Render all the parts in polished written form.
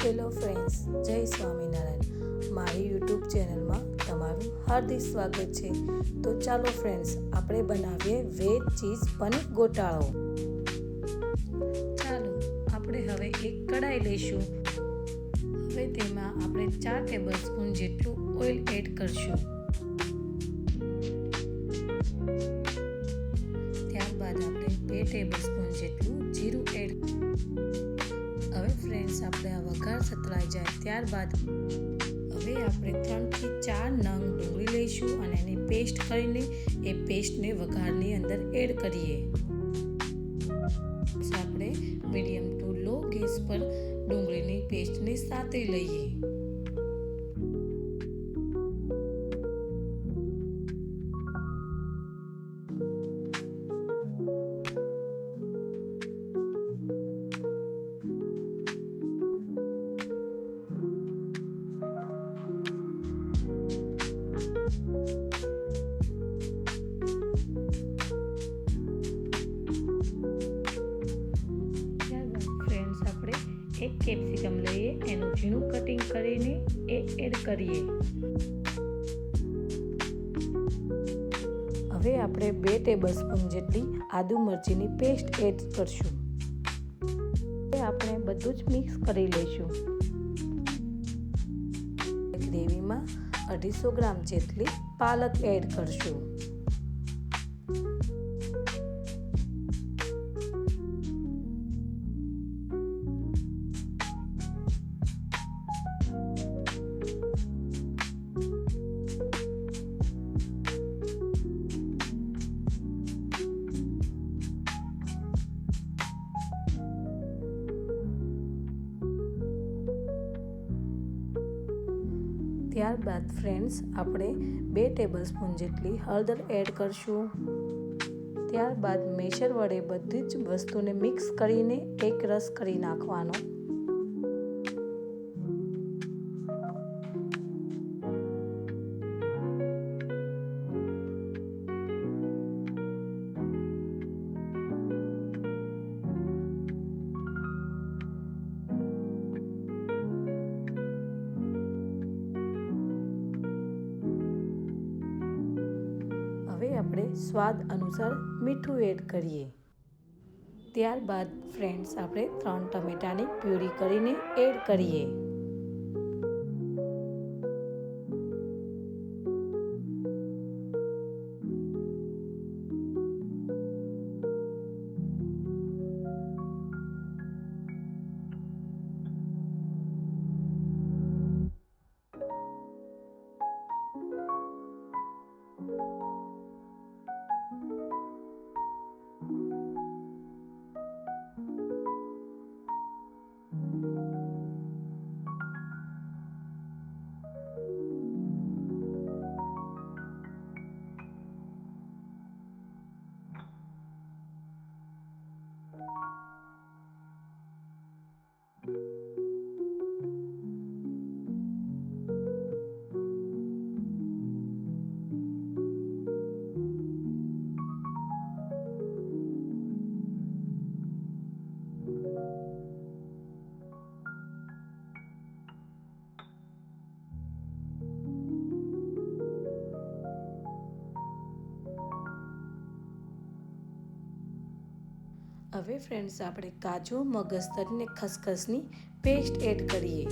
Hello friends, જય સ્વામિનારાયણ. મારી YouTube ચેનલમાં તમારું હાર્દિક સ્વાગત છે. તો ચાલો ફ્રેન્ડ્સ, આપણે બનાવીએ વેજ ચીઝ પનીર ગોટાળો. ચાલો આપણે હવે એક કઢાઈ લઈશું. હવે તેમાં આપણે 4 ટેબલસ્પૂન જેટલું ઓઇલ એડ કરશું. ત્યારબાદ આપણે 2 ટેબલસ્પૂન જેટલું જીરું એડ. હવે ફ્રેન્ડ્સ, આપણે આ વઘાર સતળાઈ જાય ત્યારબાદ હવે આપણે 3 થી 4 નંગ ડુંગળી લઈશું અને એની પેસ્ટ કરીને એ પેસ્ટને વઘારની અંદર એડ કરીએ. આપણે મીડિયમ ટુ લો ગેસ પર ડુંગળીની પેસ્ટને સાતળી લઈએ. એક કેપ્સિકમ લઈએ, એનું ઝીણું કટિંગ કરીને એ એડ કરીએ. હવે આપણે 2 ટેબલસ્પૂન જેટલી આદુ મરચીની પેસ્ટ એડ કરશું. આપણે બધું જ મિક્સ કરી લઈશું. ગ્રેવીમાં 250 ગ્રામ જેટલી પાલક એડ કરશું. ત્યારબાદ ફ્રેન્ડ્સ, આપણે 2 ટેબલસ્પૂન જેટલી હળદર એડ કરશું. ત્યારબાદ મેશર વડે બધી જ વસ્તુને મિક્સ કરીને એક રસ કરી નાખવાનો. હવે આપણે સ્વાદ અનુસાર મીઠું એડ કરીએ. ત્યારબાદ ફ્રેન્ડ્સ, આપણે 3 ટમેટાની પ્યુરી કરીને એડ કરીએ. હવે ફ્રેન્ડ્સ, આપણે કાજુ, મગજતરી અને ખસખસની પેસ્ટ એડ કરીએ.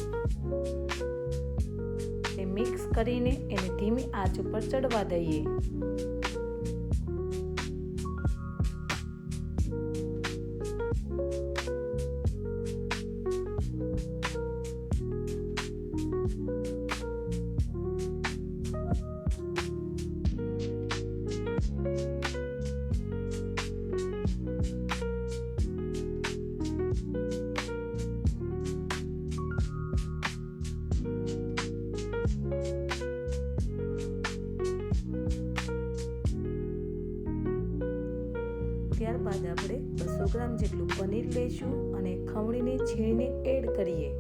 મિક્સ કરીને એને ધીમી આંચ ઉપર ચડવા દઈએ. ત્યારબાદ આપણે 200 ગ્રામ જેટલું પનીર લઈશું અને ખમણીને છીણીને એડ કરીએ.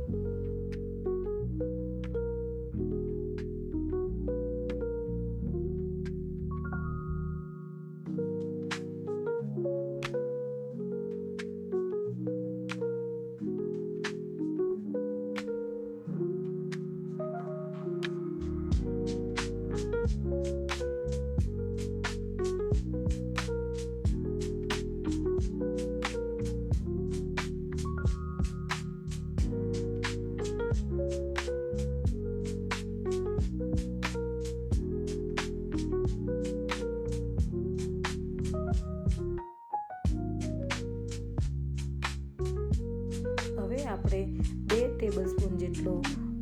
2 ટેબલસ્પૂન જેટલો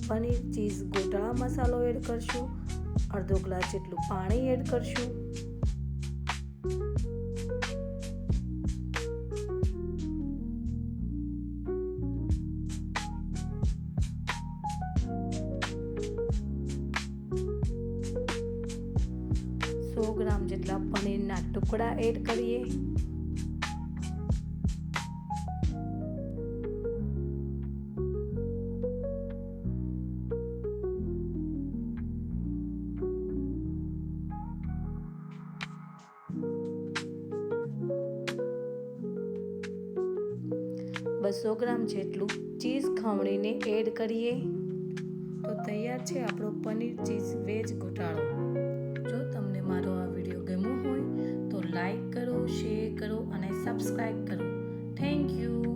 પનીર ચીઝ ગોટાળા મસાલો એડ કરશું, અડધો ગ્લાસ જેટલું પાણી એડ કરશું. સો ગ્રામ જેટલા પનીરના ટુકડા એડ કરીએ. બસો ગ્રામ જેટલું ચીઝ ખમણીને એડ કરીએ. તો તૈયાર છે આપણો પનીર ચીઝ વેજ ગોટાળો. જો તમને મારો આ વિડીયો ગમ્યો હોય તો લાઈક કરો, શેર કરો અને સબસ્ક્રાઈબ કરો. Thank you.